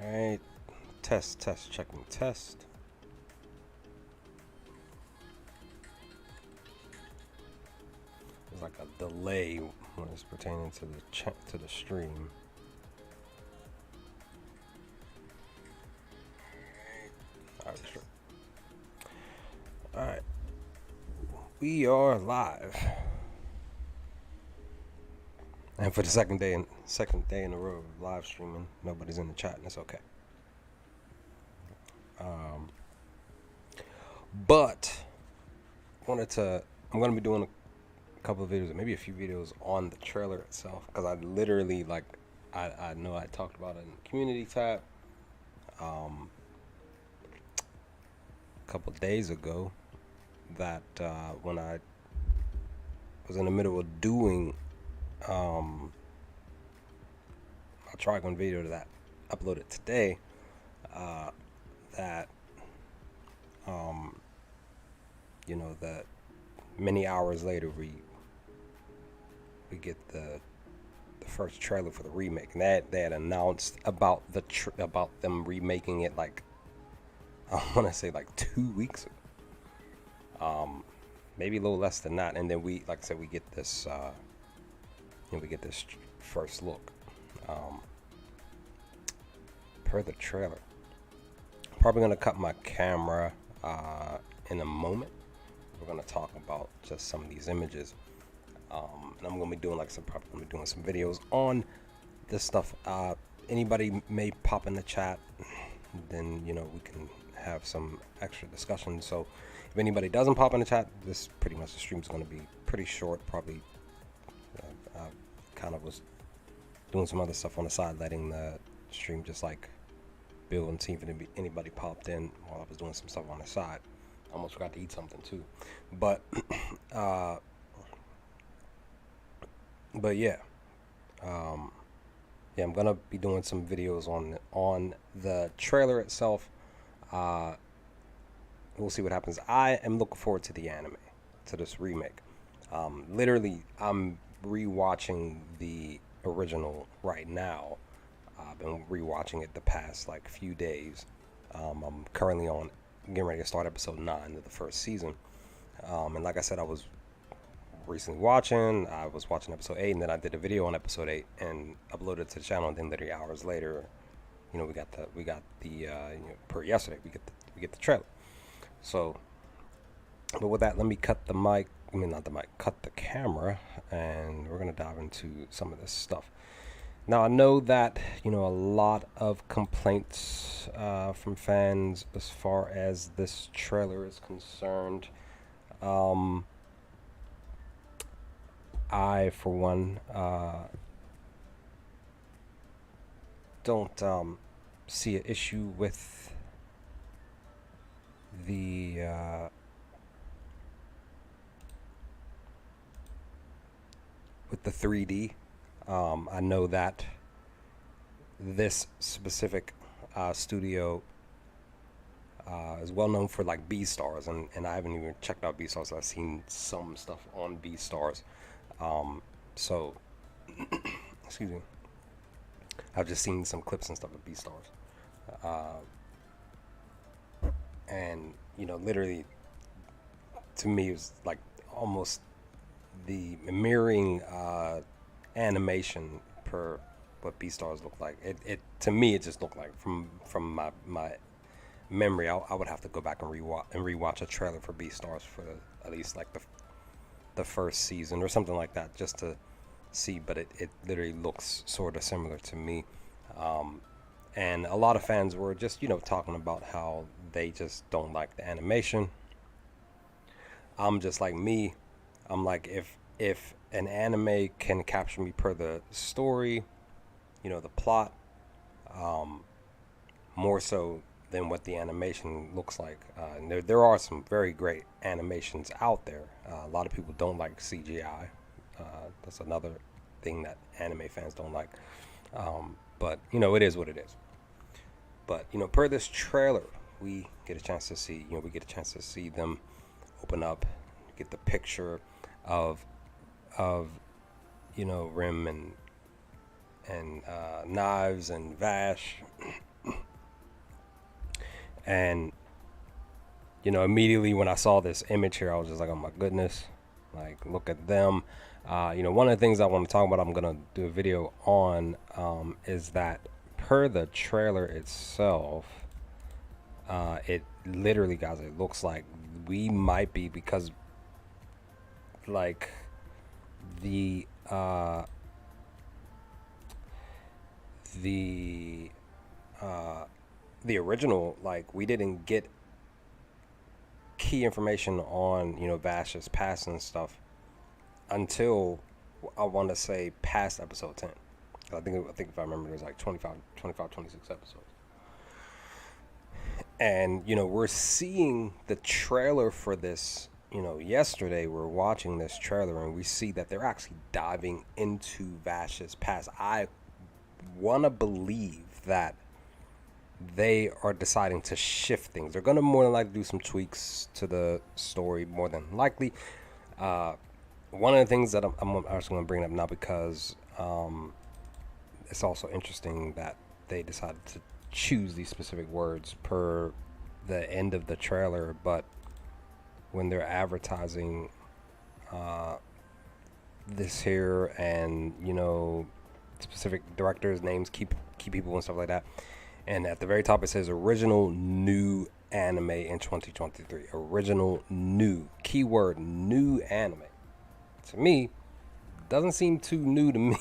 Alright. Test, checking test. There's like a delay when it's pertaining to the stream. Alright. We are live. And for the second day in a row of live streaming, nobody's in the chat, and it's okay. But I'm gonna be doing a couple of videos, maybe a few videos on the trailer itself, because I literally I know I talked about it in the community tab a couple of days ago that when I was in the middle of doing a Trigun video that I uploaded today, that that many hours later we get the first trailer for the remake, and they had announced about about them remaking it, like I want to say like 2 weeks ago, maybe a little less than that. And then we, like I said, we get this first look per the trailer. Probably gonna cut my camera in a moment. We're gonna talk about just some of these images, and I'm gonna be doing, like I said, probably gonna be doing some videos on this stuff. Anybody may pop in the chat, then we can have some extra discussion. So if anybody doesn't pop in the chat, this pretty much the stream's gonna be pretty short. Probably I kind of was doing some other stuff on the side, letting the stream just like build and see if anybody popped in while I was doing some stuff on the side. I almost forgot to eat something too, but yeah, I'm gonna be doing some videos on the trailer itself. We'll see what happens. I am looking forward to the anime, to this remake. Literally, I'm rewatching the original right now. I've been rewatching it the past like few days. I'm currently getting ready to start episode 9 of the first season. And like I said, I was recently watching. I was watching episode 8, and then I did a video on episode 8 and uploaded it to the channel. And then literally hours later, we got the per yesterday, we get the trailer. So, but with that, let me cut the mic. I mean, not the mic. Cut the camera, and we're gonna dive into some of this stuff. Now, I know that a lot of complaints from fans as far as this trailer is concerned. I, for one, don't see an issue with the with the 3D. I know that this specific studio is well known for like Beastars, and I haven't even checked out Beastars. I've seen some stuff on Beastars. So, excuse me. I've just seen some clips and stuff of Beastars. And, literally, to me, it was like almost the mirroring animation per what Beastars look like. It to me, it just looked like, from my memory, I would have to go back and rewatch a trailer for Beastars for at least like the first season or something like that, just to see. But it literally looks sort of similar to me. And a lot of fans were just talking about how they just don't like the animation. I'm just like me. I'm like, if an anime can capture me per the story, the plot, more so than what the animation looks like. And there are some very great animations out there. A lot of people don't like CGI. That's another thing that anime fans don't like. But it is what it is. But per this trailer, we get a chance to see them open up, get the picture of of Rim and Knives and Vash, and immediately when I saw this image here, I was just like, oh my goodness, like look at them. One of the things I want to talk about, I'm gonna do a video on, is that per the trailer itself, it literally, guys, it looks like we might be, because like the the the original, like we didn't get key information on Vash's past and stuff until I want to say past episode 10. I think if I remember, there's like 25, 26 episodes. And we're seeing the trailer for this. Yesterday we're watching this trailer and we see that they're actually diving into Vash's past. I want to believe that they are deciding to shift things. They're going to more than likely do some tweaks to the story, more than likely. One of the things that I'm actually going to bring up now, because it's also interesting that they decided to choose these specific words per the end of the trailer, but when they're advertising this here, and specific directors' names, key people and stuff like that, and at the very top it says original new anime in 2023. Original new, keyword new anime. To me, doesn't seem too new to me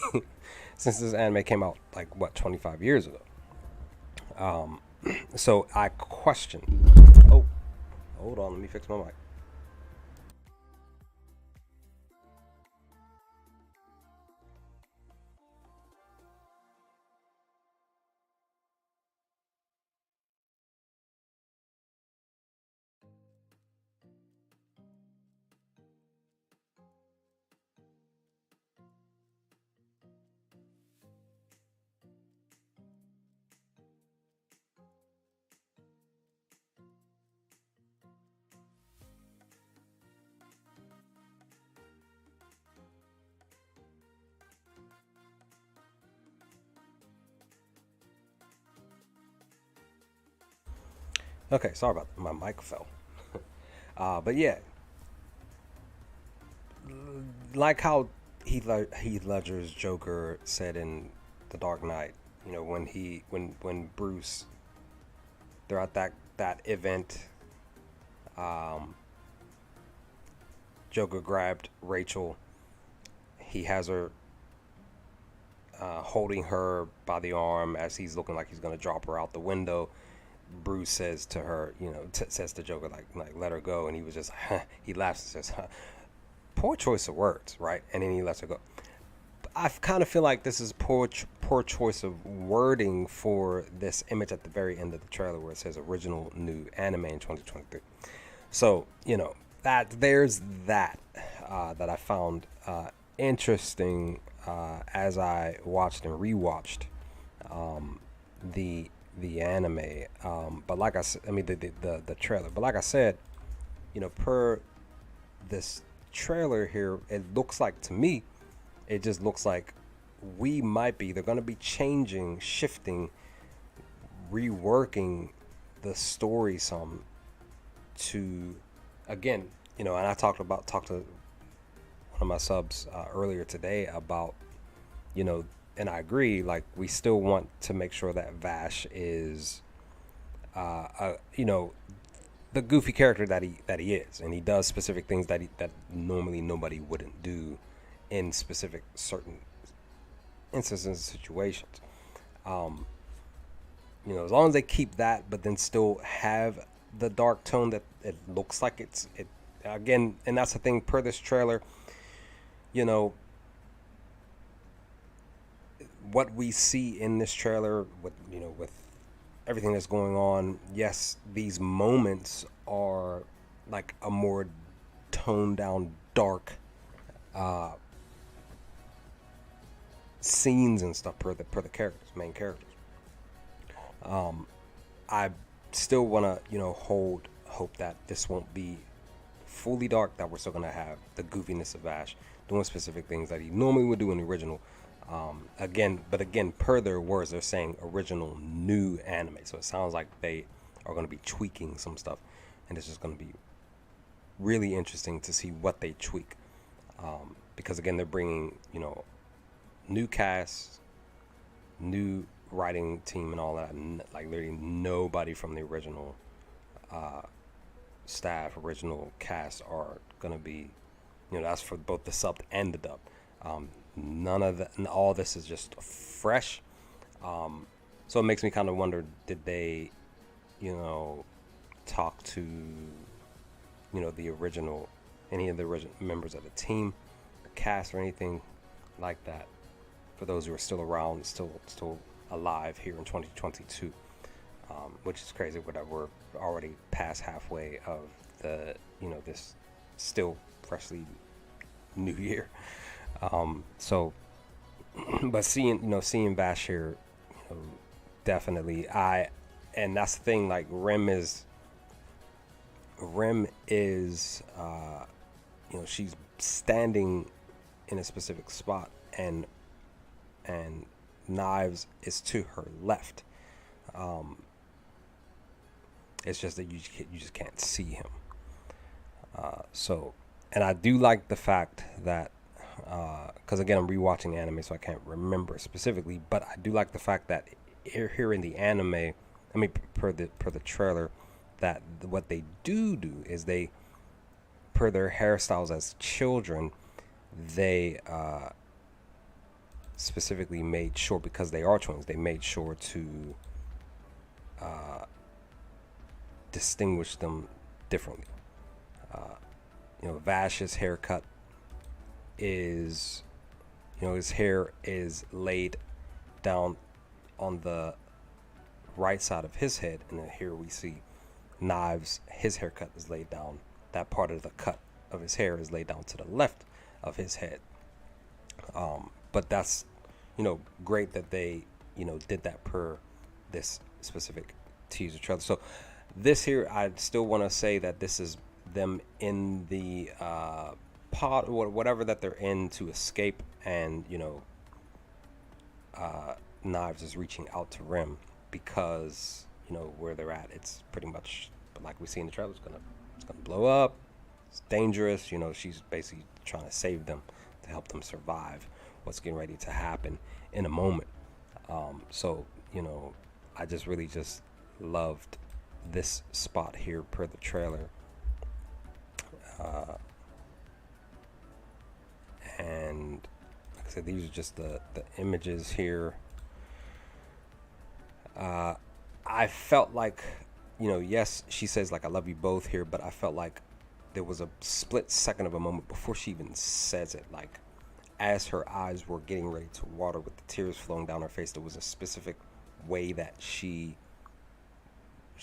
since this anime came out like 25 years ago. So I question. Oh, hold on, let me fix my mic. Okay, sorry about that. My mic fell. But yeah, like how Heath Ledger's Joker said in The Dark Knight, when Bruce, they're at that event, Joker grabbed Rachel. He has her holding her by the arm as he's looking like he's gonna drop her out the window. Bruce says to her, says to Joker, like let her go, and he was just, he laughs and says, poor choice of words, right? And then he lets her go. I kind of feel like this is poor choice of wording for this image at the very end of the trailer where it says original new anime in 2023. So that there's that that I found interesting as I watched and rewatched the anime. But like I said, I mean the trailer. But like I said, per this trailer here, it looks like, to me, it just looks like they're going to be changing, shifting, reworking the story some to, again, and I talked to one of my subs earlier today about, and I agree, like we still want to make sure that Vash is the goofy character that he is, and he does specific things that normally nobody wouldn't do in specific certain instances and situations. As long as they keep that, but then still have the dark tone that it looks like it again. And that's the thing, per this trailer, what we see in this trailer with everything that's going on, yes, these moments are like a more toned down, dark scenes and stuff per the characters, main characters. I still want to hold hope that this won't be fully dark, that we're still gonna have the goofiness of Ash doing specific things that he normally would do in the original. Again, per their words, they're saying original new anime, so it sounds like they are going to be tweaking some stuff, and it's just going to be really interesting to see what they tweak. Because again, they're bringing new cast, new writing team, and all that. Like literally nobody from the original staff, original cast are going to be, that's for both the subbed and the dubbed. None of that, all this is just fresh. So it makes me kind of wonder, did they, talk to, the original, any of the original members of the team, the cast, or anything like that? For those who are still around, still alive here in 2022, which is crazy. We're already past halfway of the, this still freshly new year. So, but seeing Vash here, definitely and that's the thing, like Rem is, she's standing in a specific spot, and Knives is to her left. It's just that you just can't see him. And I do like the fact that, because again, I'm rewatching anime, so I can't remember specifically, but I do like the fact that here in the anime, per the trailer, that what they do is they, per their hairstyles as children, they specifically made sure, because they are twins, they made sure to distinguish them differently. Vash's haircut is, his hair is laid down on the right side of his head, and then here we see Knives, his haircut is laid down, that part of the cut of his hair is laid down to the left of his head. But that's, great that they, did that per this specific teaser trailer. So this here, I still want to say that this is them in the pod, or whatever that they're in, to escape, and Knives is reaching out to Rem, because where they're at, it's pretty much like we see in the trailer, it's gonna blow up, it's dangerous. She's basically trying to save them, to help them survive what's getting ready to happen in a moment. So I just really just loved this spot here per the trailer. And like I said, these are just the images here. I felt like, yes, she says like I love you both here, but I felt like there was a split second of a moment before she even says it, like as her eyes were getting ready to water with the tears flowing down her face, there was a specific way that she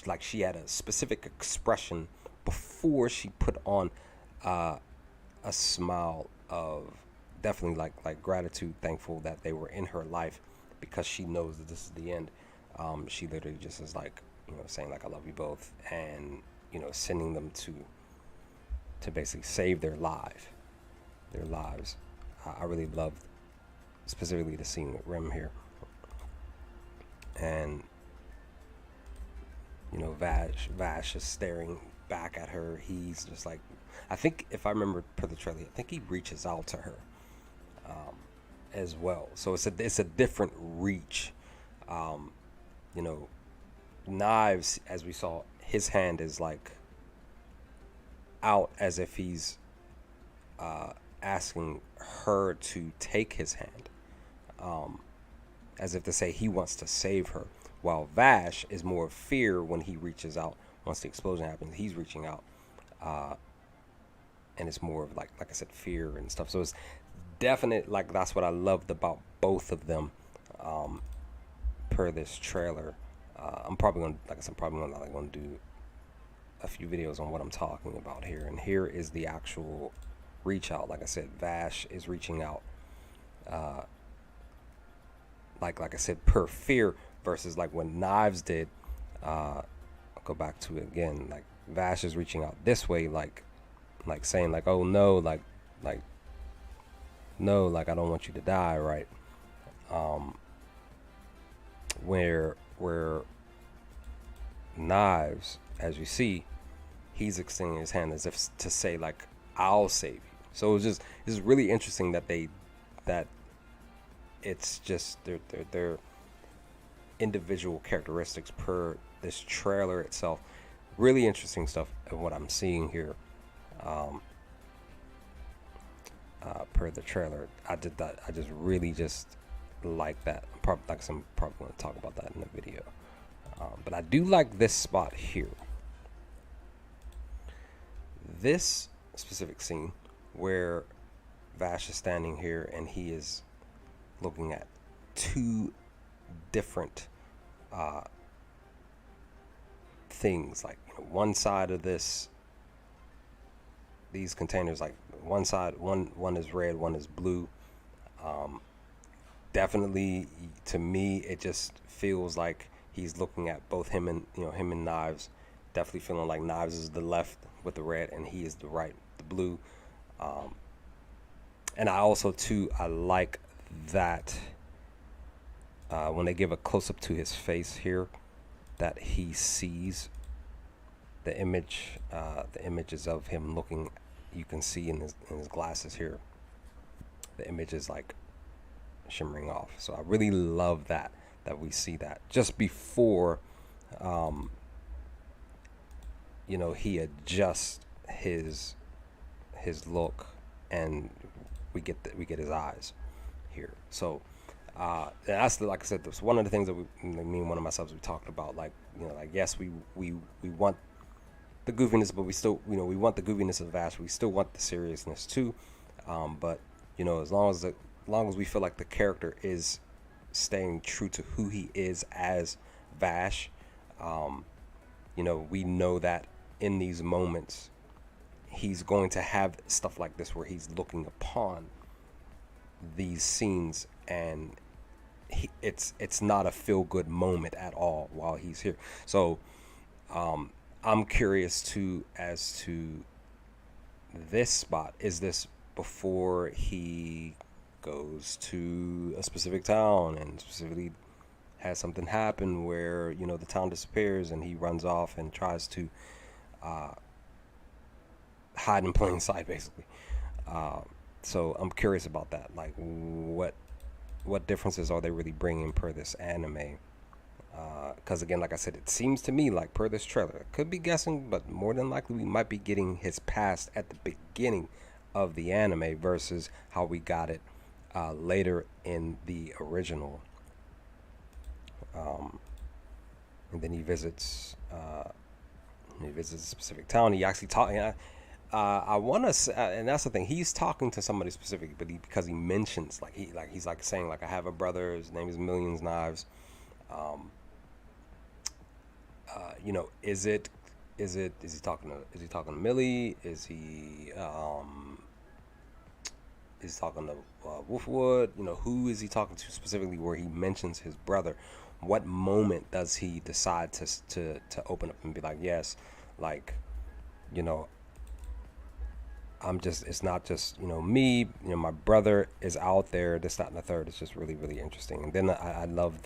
had a specific expression before she put on a smile of definitely like gratitude, thankful that they were in her life, because she knows that this is the end. She literally just is like, saying like I love you both, and sending them to basically save their lives. I really loved specifically the scene with Rem here, and Vash is staring back at her. He's just like, I think if I remember per the trailer, I think he reaches out to her as well. So it's a different reach. Knives, as we saw, his hand is like out, as if he's asking her to take his hand, as if to say he wants to save her, while Vash is more of fear when he reaches out. Once the explosion happens, he's reaching out, and it's more of like I said, fear and stuff. So it's definite, like that's what I loved about both of them per this trailer. I'm probably gonna do a few videos on what I'm talking about here, and here is the actual reach out. Like I said, Vash is reaching out, like I said, per fear, versus like when Knives did. I'll go back to it again. Like Vash is reaching out this way, like like saying like, oh no, like no, like I don't want you to die, right? Um, where Knives, as you see, he's extending his hand as if to say like, I'll save you. So it's really interesting that that it's just their individual characteristics per this trailer itself. Really interesting stuff of what I'm seeing here. Um, per the trailer, I did that. I just really just like that. Probably like some probably going to talk about that in the video. But I do like this spot here. This specific scene where Vash is standing here and he is looking at two different things. Like, you know, one side of these containers, like one side, one is red, one is blue. Definitely, to me, it just feels like he's looking at both him and Knives. Definitely feeling like Knives is the left with the red, and he is the right, the blue. And I also too I like that when they give a close up to his face here, that he sees the images of him looking. You can see in his glasses here, the image is like shimmering off. So I really love that we see that just before he adjusts his look, and we get his eyes here. So that's like I said, that's one of the things that me and one of my subs we talked about. Like, like, yes, we want the goofiness, but we still, we want the goofiness of Vash. We still want the seriousness too. But as long as we feel like the character is staying true to who he is as Vash, we know that in these moments he's going to have stuff like this where he's looking upon these scenes, and it's not a feel good moment at all while he's here. So I'm curious too as to this spot. Is this before he goes to a specific town and specifically has something happen where the town disappears and he runs off and tries to hide in plain sight, basically? So I'm curious about that. Like, what differences are they really bringing per this anime? Because again, like I said, it seems to me like per this trailer, I could be guessing, but more than likely we might be getting his past at the beginning of the anime versus how we got it later in the original. And then he visits a specific town. He actually talking. I want to say, and that's the thing. He's talking to somebody specific, but because he mentions he's saying like, I have a brother. His name is Millions Knives. Is he talking to Millie? Is he talking to Wolfwood? Who is he talking to specifically where he mentions his brother? What moment does he decide to open up and be like, yes, like, it's not just, me, my brother is out there, this, that, and the third. It's just really, really interesting. And then I love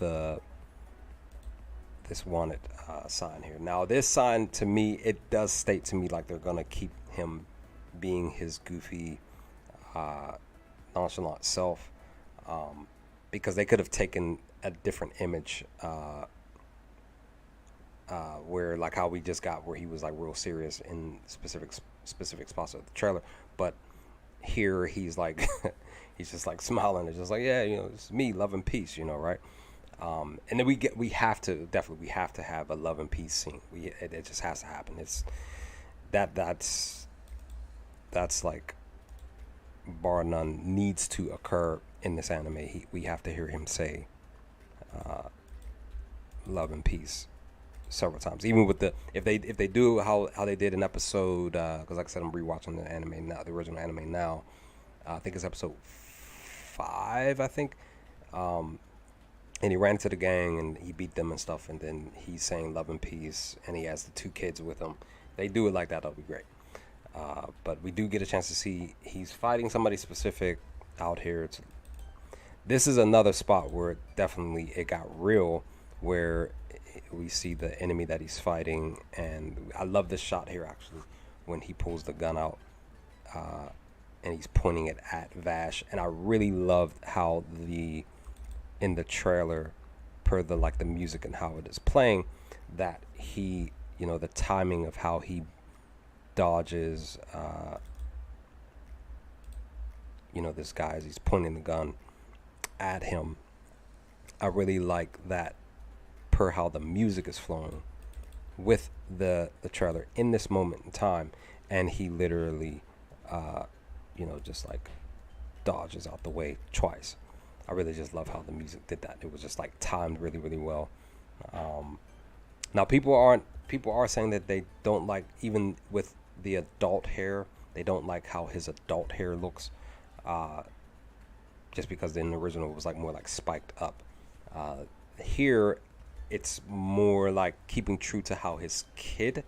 this wanted sign here. Now, this sign, to me, it does state to me like they're going to keep him being his goofy, nonchalant self, because they could have taken a different image where, like how we just got where he was like real serious in specific spots of the trailer, but here he's like he's just like smiling. It's just like, yeah, it's me, love and peace, right? And then we have to have a love and peace scene. It just has to happen. It's that's like bar none needs to occur in this anime. We have to hear him say love and peace several times, even with if they do how they did in episode, because like I said, I'm rewatching the anime now, the original anime now. I think it's episode 5, I think. And he ran into the gang and he beat them and stuff, and then he's saying love and peace, and he has the 2 kids with him. They do it like that, that'll be great. But we do get a chance to see he's fighting somebody specific out here. This is another spot where it got real, where we see the enemy that he's fighting, and I love this shot here actually when he pulls the gun out, and he's pointing it at Vash, and I really loved how in the trailer, per the music and how it is playing, that he, the timing of how he dodges, this guy as he's pointing the gun at him. I really like that, per how the music is flowing with the trailer in this moment in time, and he literally just like dodges out the way twice. I really just love how the music did that. It was just like timed really, really well. Now people are saying that they don't like, even with the adult hair, they don't like how his adult hair looks, just because in the original it was like more like spiked up. Here it's more like keeping true to how his kid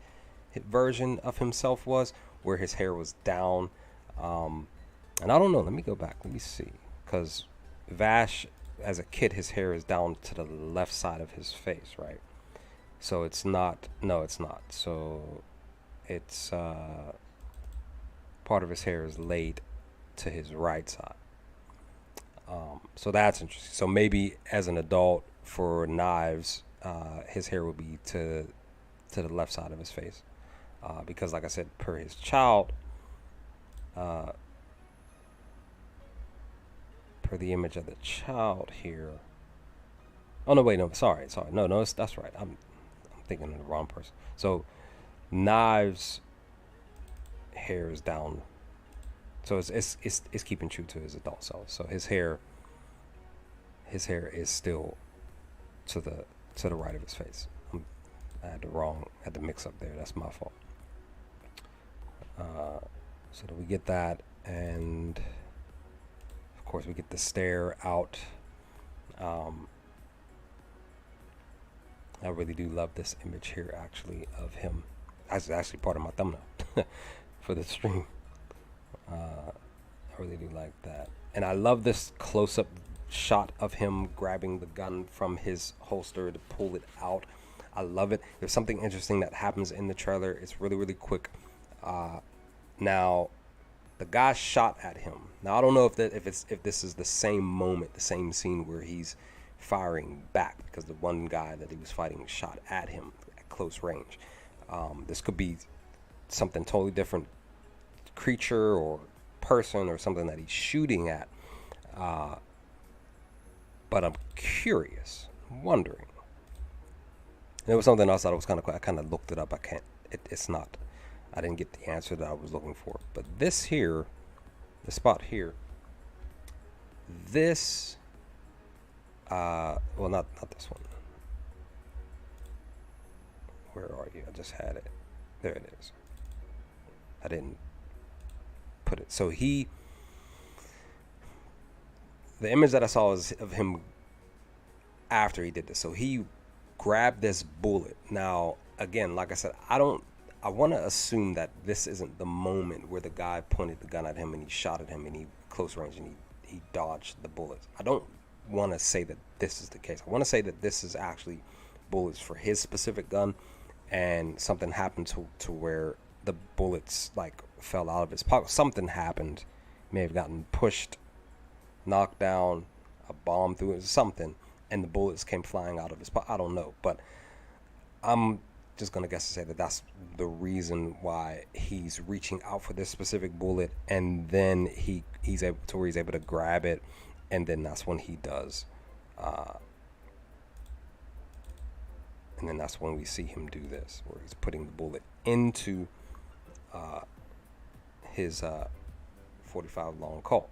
version of himself was, where his hair was down. And I don't know, let me go back, let me see, because Vash as a kid, his hair is down to the left side of his face, right? So it's not, no, it's not. So it's part of his hair is laid to his right side. So that's interesting. So maybe as an adult for Knives, his hair would be to the left side of his face, because like I said, per his child, per the image of the child here. Oh no, wait, no, sorry, no, that's right. I'm thinking of the wrong person. So Knives' hair is down, so it's keeping true to his adult self. So his hair is still to the right of his face. I had the mix up there. That's my fault. So that we get that, and of course we get the stare out. I really do love this image here, actually, of him. That's actually part of my thumbnail for the stream. I really do like that, and I love this close-up shot of him grabbing the gun from his holster to pull it out. I love it. There's something interesting that happens in the trailer. It's really, really quick. Now, the guy shot at him. Now I don't know if this is the same moment, the same scene where he's firing back, because the one guy that he was fighting shot at him at close range. This could be something totally different, creature or person or something that he's shooting at. But I'm curious, wondering. And there was something else that I was kind of cool. I kind of looked it up. It's not. I didn't get the answer that I was looking for. But this here, the spot here, this, well, not this one. Where are you? I just had it. There it is. I didn't put it. So the image that I saw is of him after he did this. So he grabbed this bullet. Now, again, like I said, I want to assume that this isn't the moment where the guy pointed the gun at him and he shot at him and he close range and he dodged the bullets. I don't want to say that this is the case. I want to say that this is actually bullets for his specific gun, and something happened to where the bullets like fell out of his pocket. Something happened. May have gotten pushed, knocked down, a bomb through it, something, and the bullets came flying out of his pocket. I don't know, but I'm just gonna guess to say that that's the reason why he's reaching out for this specific bullet, and then he's able to grab it, and then that's when he does, and then that's when we see him do this, where he's putting the bullet into his 45 long Colt.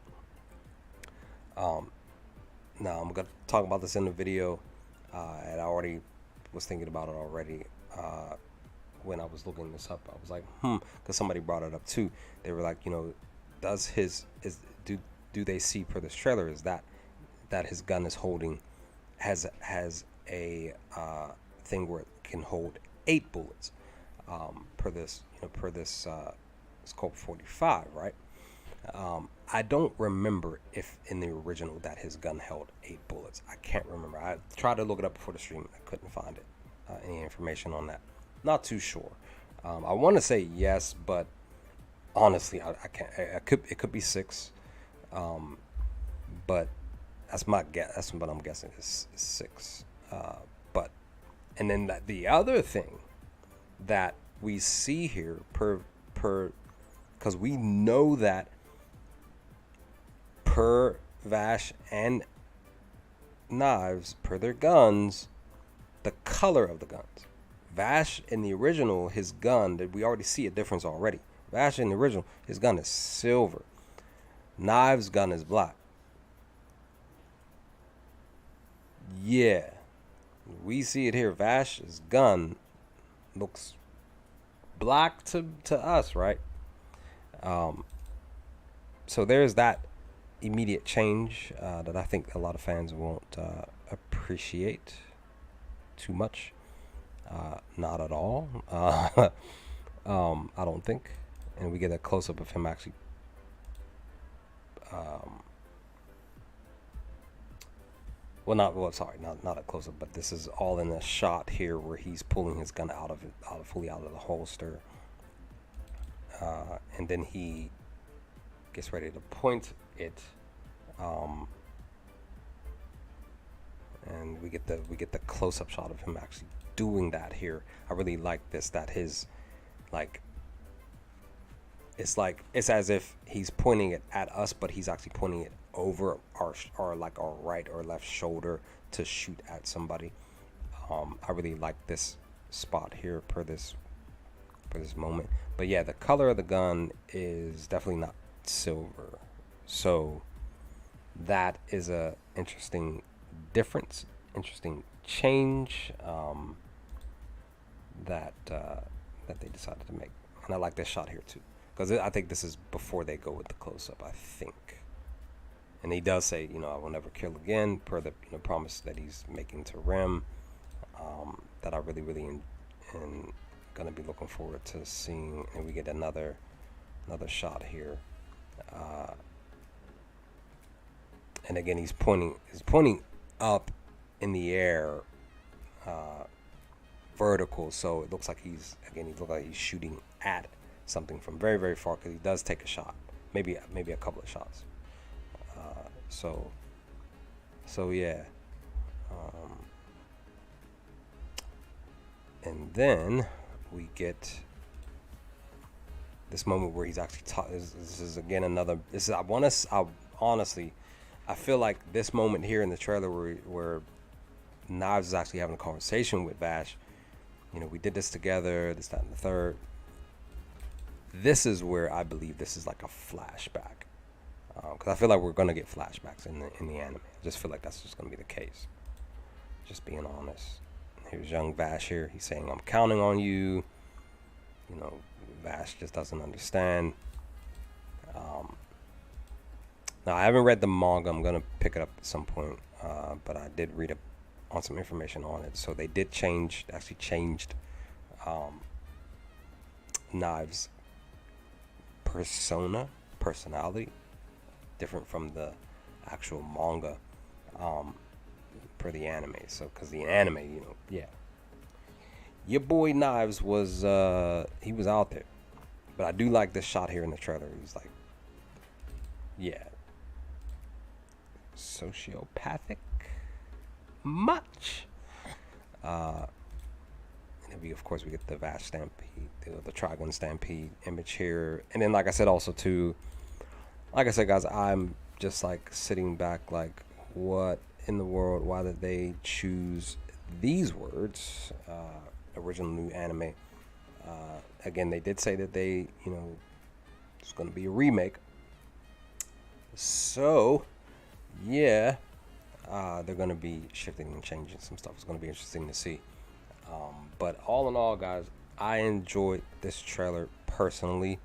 Now I'm gonna talk about this in the video, and I already was thinking about it already. When I was looking this up, I was like, because somebody brought it up too. They were like, do they see per this trailer is that his gun is holding has a thing where it can hold 8 bullets, per this It's called 45, right? I don't remember if in the original that his gun held 8 bullets. I can't remember. I tried to look it up before the stream. I couldn't find it. Any information on that? Not too sure. I want to say yes, but honestly, I can't. It could be 6, but that's my guess. That's what I'm guessing is 6. But and then the other thing that we see here because we know that per Vash and Knives, per their guns, the color of the guns. Vash in the original, his gun, that we already see a difference already. Vash in the original, his gun is silver. Knives' gun is black. Yeah, we see it here. Vash's gun looks black to us, right? So there's that immediate change that I think a lot of fans won't appreciate too much. Not at all. I don't think. And we get a close up of him actually. Not a close up, but this is all in a shot here where he's pulling his gun fully out of the holster, and then he gets ready to point it, and we get the close up shot of him actually doing that here. I really like this, that his it's as if he's pointing it at us, but he's actually pointing it over our right or left shoulder to shoot at somebody. I really like this spot here per this moment. But yeah, the color of the gun is definitely not silver, so that is a interesting difference, interesting change that they decided to make. And I like this shot here too, because I think this is before they go with the close-up, I think. And he does say, I will never kill again, per the promise that he's making to Rem, that I really, really am going to be looking forward to seeing. And we get another shot here. And again, he's pointing up in the air, vertical, so it looks like he's shooting at something from very, very far, because he does take a shot, maybe a couple of shots. So yeah. And then we get this moment where he's actually this is again another. This is honestly, I feel like this moment here in the trailer where Knives is actually having a conversation with Vash. We did this together, this, that, and the third. This is where I believe this is like a flashback. Because I feel like we're going to get flashbacks in the anime. I just feel like that's just going to be the case. Just being honest. Here's young Vash here. He's saying, I'm counting on you. Vash just doesn't understand. Now, I haven't read the manga. I'm going to pick it up at some point. But I did read on some information on it. So they did changed Knives' personality, different from the actual manga, per the anime. So, because the anime, your boy Knives was he was out there. But I do like this shot here in the trailer. He's like, sociopathic much. And then we get the Vash Stampede, the Trigun Stampede image here. And then, like I said, guys, I'm just like sitting back like, what in the world? Why did they choose these words? Original new anime. Again, they did say that they, it's going to be a remake. So, yeah, they're going to be shifting and changing some stuff. It's going to be interesting to see. But all in all, guys, I enjoyed this trailer personally.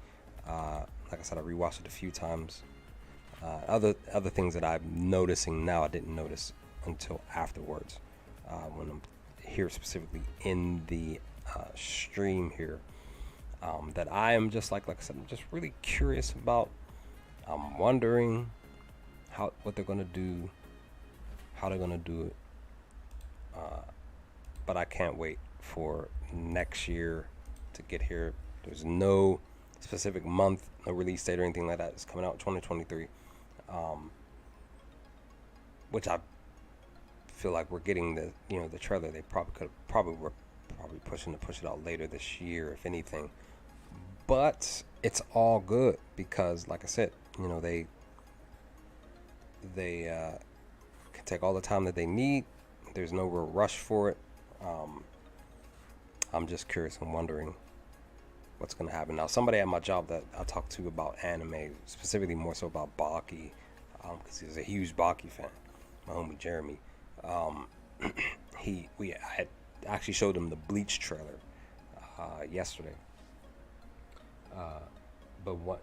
Like I said, I rewatched it a few times. Other things that I'm noticing now, I didn't notice until afterwards, when I'm here specifically in the stream here. that I am just like I said, I'm just really curious about. I'm wondering what they're gonna do, how they're gonna do it. But I can't wait for next year to get here. There's no specific month, no release date or anything like that. It's coming out 2023, which I feel like we're getting the trailer. They probably were pushing to push it out later this year, if anything. But it's all good because, like I said, they can take all the time that they need. There's no real rush for it. I'm just curious and wondering what's going to happen. Now, somebody at my job that I talked to about anime, specifically more so about Baki, because he's a huge Baki fan, my homie Jeremy. I had actually showed him the Bleach trailer yesterday. But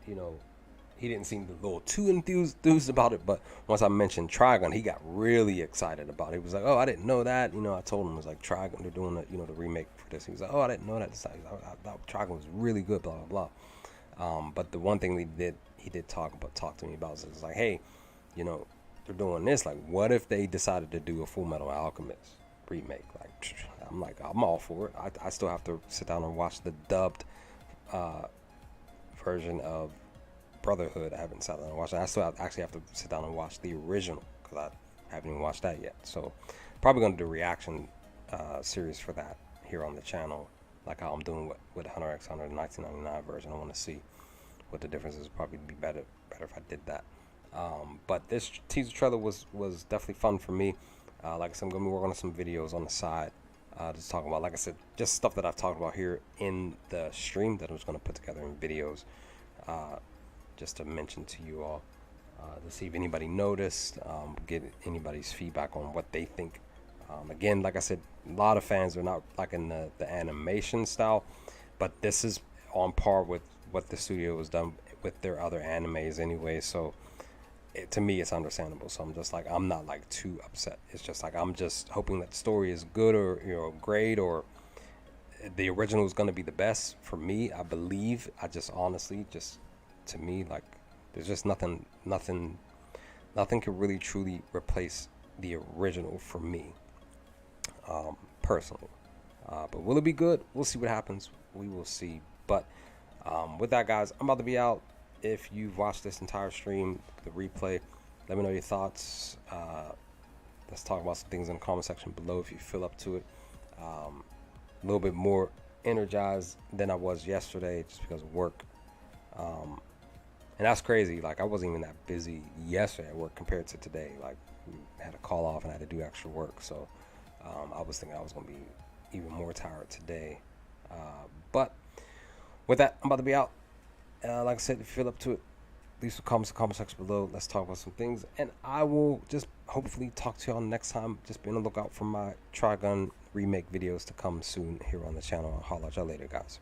he didn't seem a little too enthused about it. But once I mentioned Trigun, he got really excited about it. He was like, "Oh, I didn't know that." I told him it was like Trigun. They're doing the remake for this. He was like, "Oh, I didn't know that." I thought Trigun was really good. Blah blah blah. But the one thing he did talk to me about was like, "Hey, they're doing this. Like, what if they decided to do a Full Metal Alchemist remake?" I'm all for it. I still have to sit down and watch the dubbed version of Brotherhood. I haven't sat down and watched it. I still actually have to sit down and watch the original because I haven't even watched that yet. So probably going to do a reaction series for that here on the channel, like how I'm doing with Hunter x Hunter, the 1999 version. I want to see what the difference is. Probably be better if I did that. But this teaser trailer was definitely fun for me. Like I said, I'm going to be working on some videos on the side. Just talking about, like I said, just stuff that I've talked about here in the stream that I was going to put together in videos, just to mention to you all, to see if anybody noticed, get anybody's feedback on what they think. Again, like I said, a lot of fans are not liking the animation style, but this is on par with what the studio has done with their other animes anyway, so to me it's understandable. So I'm just like, I'm not like too upset. It's just like, I'm just hoping that the story is good or great, or the original is going to be the best for me. I believe. I just honestly, just to me, like, there's just nothing can really truly replace the original for me, personally. But will it be good? We'll see what happens. We will see. But with that, guys, I'm about to be out. If you've watched this entire stream, the replay, let me know your thoughts. Let's talk about some things in the comment section below if you feel up to it. A little bit more energized than I was yesterday just because of work. And that's crazy. Like, I wasn't even that busy yesterday at work compared to today. Like, I had a call off and I had to do extra work. So I was thinking I was going to be even more tired today. But with that, I'm about to be out. Like I said, if you feel up to it, leave some comments in the comment section below. Let's talk about some things. And I will just hopefully talk to y'all next time. Just be on the lookout for my Trigun Remake videos to come soon here on the channel. I'll holler at y'all later, guys.